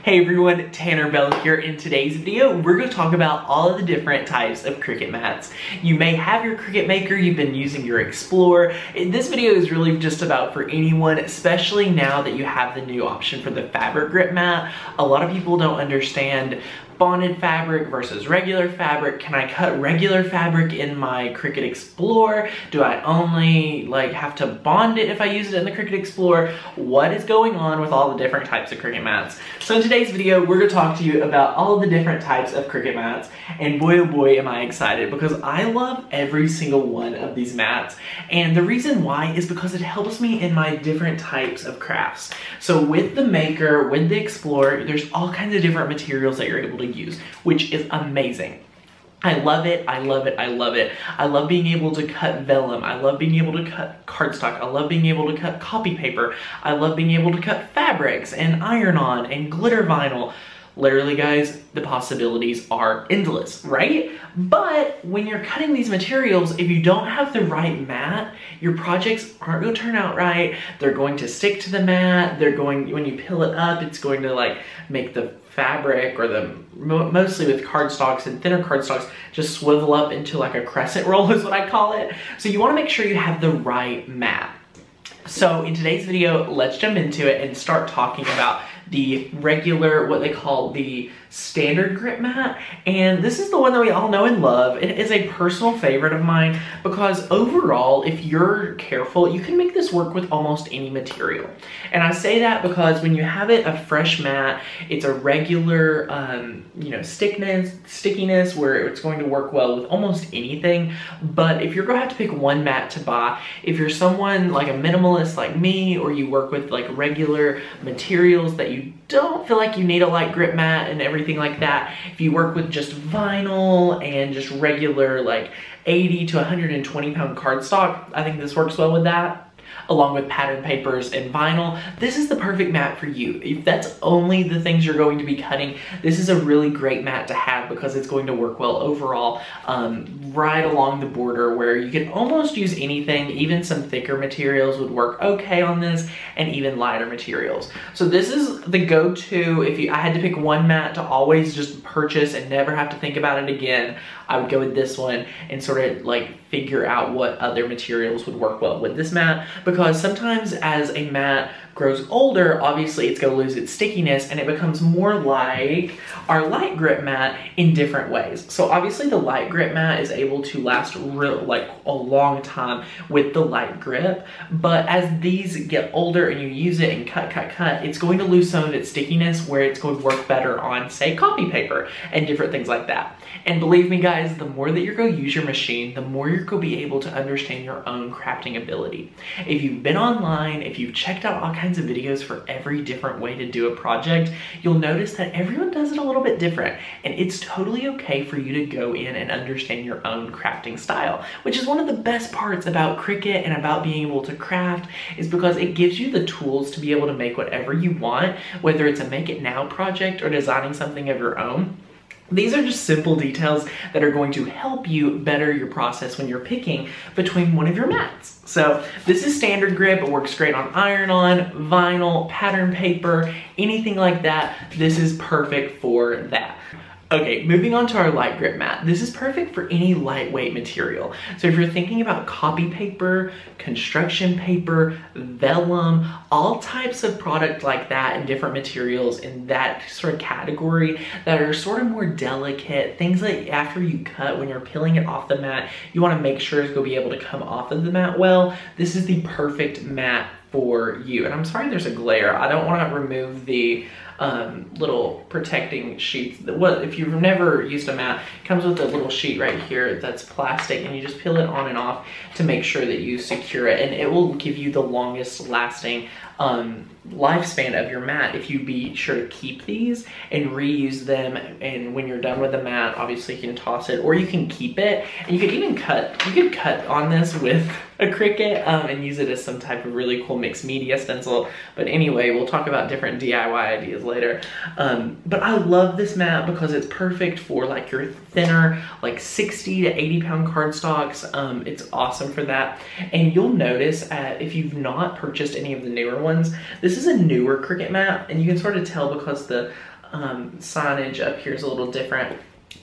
Hey everyone, Tanner Bell here. In today's video, we're going to talk about all of the different types of Cricut mats. You may have your Cricut Maker, you've been using your Explorer. This video is really just about for anyone, especially now that you have the new option for the fabric grip mat. A lot of people don't understand bonded fabric versus regular fabric. Can I cut regular fabric in my Cricut Explorer? Do I only have to bond it if I use it in the Cricut Explorer? What is going on with all the different types of Cricut mats? So in today's video, we're going to talk to you about all of the different types of Cricut mats, and boy oh boy am I excited because I love every single one of these mats, and the reason why is because it helps me in my different types of crafts. So with the Maker, with the Explorer, there's all kinds of different materials that you're able to use, which is amazing. I love it, I love it, I love it. I love being able to cut vellum. I love being able to cut cardstock. I love being able to cut copy paper. I love being able to cut fabrics and iron-on and glitter vinyl. Literally, guys, the possibilities are endless, right? But when you're cutting these materials, if you don't have the right mat, your projects aren't going to turn out right. They're going to stick to the mat. When you peel it up, it's going to make the fabric, or mostly with cardstocks and thinner cardstocks, just swivel up into like a crescent roll is what I call it. So you want to make sure you have the right mat. So in today's video, let's jump into it and start talking about the regular, what they call the standard grip mat. And this is the one that we all know and love. It is a personal favorite of mine because overall, if you're careful, you can make this work with almost any material. And I say that because when you have a fresh mat, it's a regular, stickiness where it's going to work well with almost anything. But if you're going to have to pick one mat to buy, if you're someone like a minimalist like me, or you work with regular materials that you don't feel like you need a light grip mat and everything like that, if you work with just vinyl and just regular 80 to 120 pound cardstock, I think this works well with that. Along with pattern papers and vinyl, this is the perfect mat for you. If that's only the things you're going to be cutting, this is a really great mat to have because it's going to work well overall, right along the border where you can almost use anything. Even some thicker materials would work okay on this, and even lighter materials. So this is the go-to. If I had to pick one mat to always just purchase and never have to think about it again, I would go with this one and sort of figure out what other materials would work well with this mat, because sometimes as a mat grows older, obviously it's going to lose its stickiness and it becomes more like our light grip mat in different ways. So obviously the light grip mat is able to last a long time with the light grip, but as these get older and you use it and cut, it's going to lose some of its stickiness where it's going to work better on, say, copy paper and different things like that. And believe me guys, the more that you're going to use your machine, the more you're going to be able to understand your own crafting ability. If you've been online, if you've checked out all kinds of videos for every different way to do a project, you'll notice that everyone does it a little bit different. And it's totally okay for you to go in and understand your own crafting style, which is one of the best parts about Cricut and about being able to craft, is because it gives you the tools to be able to make whatever you want, whether it's a make it now project or designing something of your own. These are just simple details that are going to help you better your process when you're picking between one of your mats. So this is standard grip. It works great on iron-on, vinyl, pattern paper, anything like that. This is perfect for that. Okay, moving on to our light grip mat. This is perfect for any lightweight material. So if you're thinking about copy paper, construction paper, vellum, all types of product like that and different materials in that sort of category that are sort of more delicate, things that after you cut, when you're peeling it off the mat, you want to make sure it's going to be able to come off of the mat well, this is the perfect mat for you. And I'm sorry there's a glare. I don't want to remove the little protecting sheets. If you've never used a mat, it comes with a little sheet right here that's plastic, and you just peel it on and off to make sure that you secure it, and it will give you the longest lasting lifespan of your mat if you be sure to keep these and reuse them. And when you're done with the mat, obviously you can toss it, or you can keep it, and you could even cut on this with a Cricut and use it as some type of really cool mixed media stencil. But anyway, we'll talk about different DIY ideas later. But I love this mat because it's perfect for your thinner 60 to 80 pound cardstocks. It's awesome for that. And you'll notice if you've not purchased any of the newer ones, this is a newer Cricut mat, and you can sort of tell because the signage up here is a little different.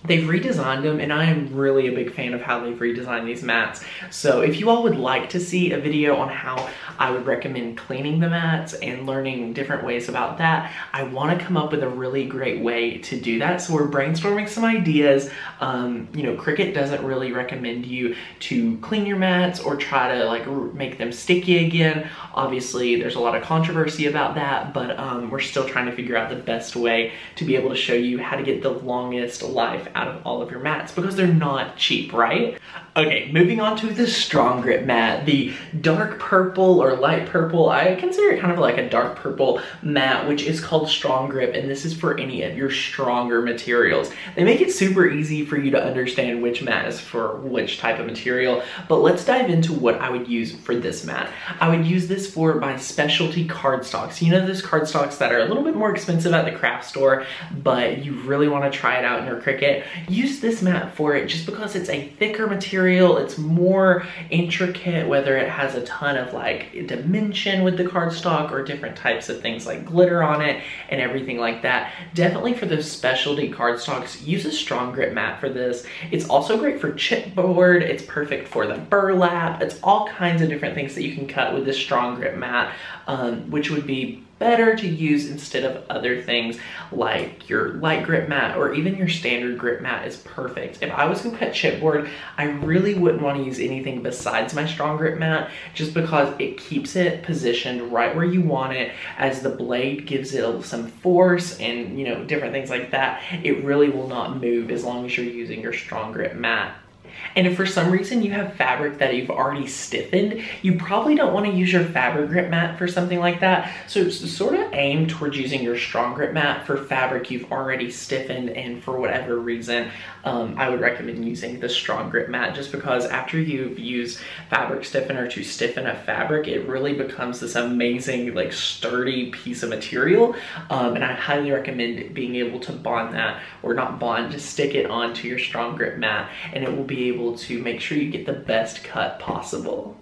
They've redesigned them, and I am really a big fan of how they've redesigned these mats. So if you all would like to see a video on how I would recommend cleaning the mats and learning different ways about that, I want to come up with a really great way to do that. So we're brainstorming some ideas. You know, Cricut doesn't really recommend you to clean your mats or try to like make them sticky again. Obviously, there's a lot of controversy about that, but we're still trying to figure out the best way to be able to show you how to get the longest life out of all of your mats, because they're not cheap, right? Okay, moving on to the strong grip mat, the dark purple or light purple. I consider it kind of like a dark purple mat, which is called strong grip, and this is for any of your stronger materials. They make it super easy for you to understand which mat is for which type of material, but let's dive into what I would use for this mat. I would use this for my specialty cardstocks. You know, those cardstocks that are a little bit more expensive at the craft store, but you really want to try it out in your Cricut. Use this mat for it just because it's a thicker material, it's more intricate, whether it has a ton of like dimension with the cardstock or different types of things like glitter on it and everything like that. Definitely for those specialty cardstocks, use a strong grip mat for this. It's also great for chipboard, it's perfect for the burlap, it's all kinds of different things that you can cut with this strong grip mat, which would be better to use instead of other things like your light grip mat or even your standard grip mat is perfect. If I was gonna cut chipboard, I really wouldn't want to use anything besides my strong grip mat, just because it keeps it positioned right where you want it, as the blade gives it some force and, you know, different things like that. It really will not move as long as you're using your strong grip mat. And if for some reason you have fabric that you've already stiffened, you probably don't want to use your fabric grip mat for something like that. So sort of aim towards using your strong grip mat for fabric you've already stiffened, and for whatever reason, I would recommend using the strong grip mat, just because after you've used fabric stiffener to stiffen a fabric, it really becomes this amazing, like, sturdy piece of material. And I highly recommend being able to bond that, or not bond, just stick it onto your strong grip mat, and it will be able to make sure you get the best cut possible.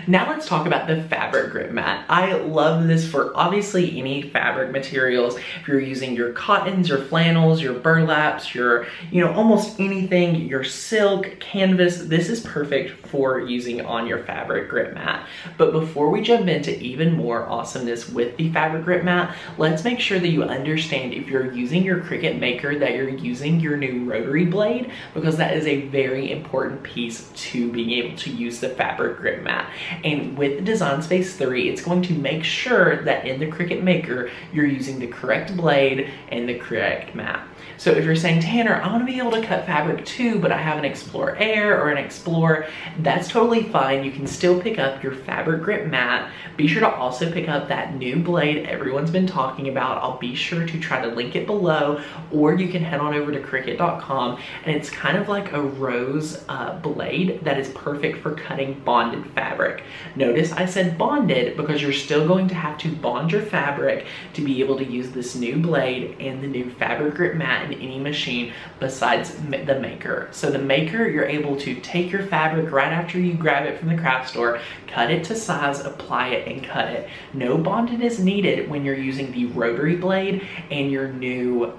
Now let's talk about the fabric grip mat. I love this for obviously any fabric materials. If you're using your cottons, your flannels, your burlaps, your, you know, almost anything, your silk, canvas, this is perfect for using on your fabric grip mat. But before we jump into even more awesomeness with the fabric grip mat, let's make sure that you understand, if you're using your Cricut Maker, that you're using your new rotary blade, because that is a very important piece to being able to use the fabric grip mat. And with the Design Space 3, it's going to make sure that in the Cricut Maker, you're using the correct blade and the correct mat. So if you're saying, Tanner, I want to be able to cut fabric too, but I have an Explorer Air or an Explorer, that's totally fine. You can still pick up your fabric grip mat. Be sure to also pick up that new blade everyone's been talking about. I'll be sure to try to link it below, or you can head on over to Cricut.com, and it's kind of like a rose blade that is perfect for cutting bonded fabric. Notice I said bonded because you're still going to have to bond your fabric to be able to use this new blade and the new fabric grip mat in any machine besides the Maker. So the Maker, you're able to take your fabric right after you grab it from the craft store, cut it to size, apply it, and cut it. No bonding is needed when you're using the rotary blade and your new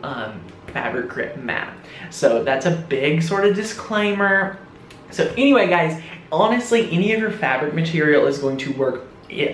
fabric grip mat. So that's a big sort of disclaimer. So anyway, guys, honestly, any of your fabric material is going to work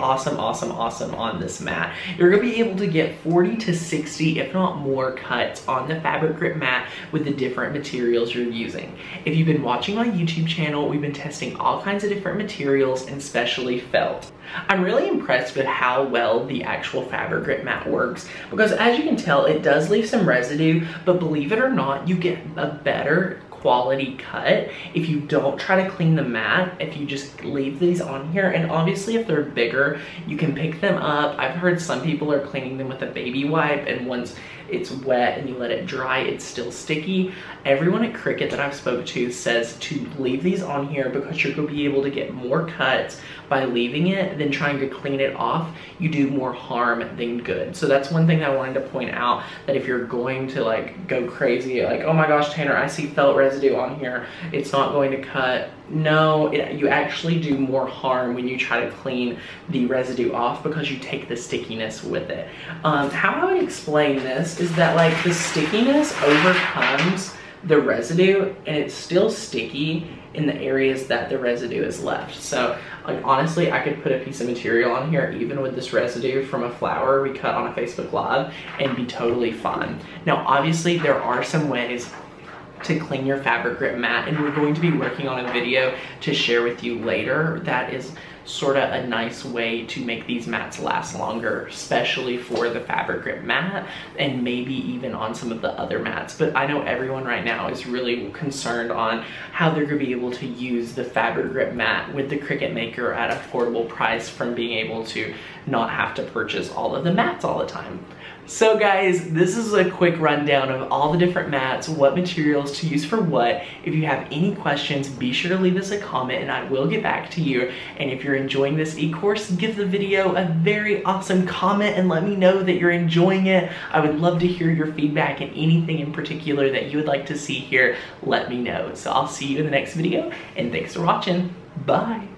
awesome on this mat. You're gonna be able to get 40 to 60, if not more, cuts on the fabric grip mat with the different materials you're using. If you've been watching my YouTube channel, we've been testing all kinds of different materials, and especially felt. I'm really impressed with how well the actual fabric grip mat works, because as you can tell, it does leave some residue, but believe it or not, you get a better quality cut if you don't try to clean the mat, if you just leave these on here. And obviously if they're bigger, you can pick them up. I've heard some people are cleaning them with a baby wipe, and once it's wet and you let it dry, it's still sticky. Everyone at Cricut that I've spoke to says to leave these on here because you're going to be able to get more cuts by leaving it than trying to clean it off. You do more harm than good. So that's one thing I wanted to point out, that if you're going to like go crazy, like, oh my gosh, Tanner, I see felt residue residue on here, it's not going to cut. No, you actually do more harm when you try to clean the residue off because you take the stickiness with it. How I would explain this is that like the stickiness overcomes the residue and it's still sticky in the areas that the residue is left. So like honestly, I could put a piece of material on here even with this residue from a flower we cut on a Facebook Live and be totally fine. Now obviously there are some ways to clean your fabric grip mat, and we're going to be working on a video to share with you later that is sort of a nice way to make these mats last longer, especially for the fabric grip mat and maybe even on some of the other mats. But I know everyone right now is really concerned on how they're going to be able to use the fabric grip mat with the Cricut Maker at an affordable price from being able to not have to purchase all of the mats all the time. So guys, this is a quick rundown of all the different mats, what materials to use for what. If you have any questions, be sure to leave us a comment and I will get back to you. And if you're enjoying this e-course, give the video a very awesome comment and let me know that you're enjoying it. I would love to hear your feedback and anything in particular that you would like to see here, let me know. So I'll see you in the next video and thanks for watching. Bye.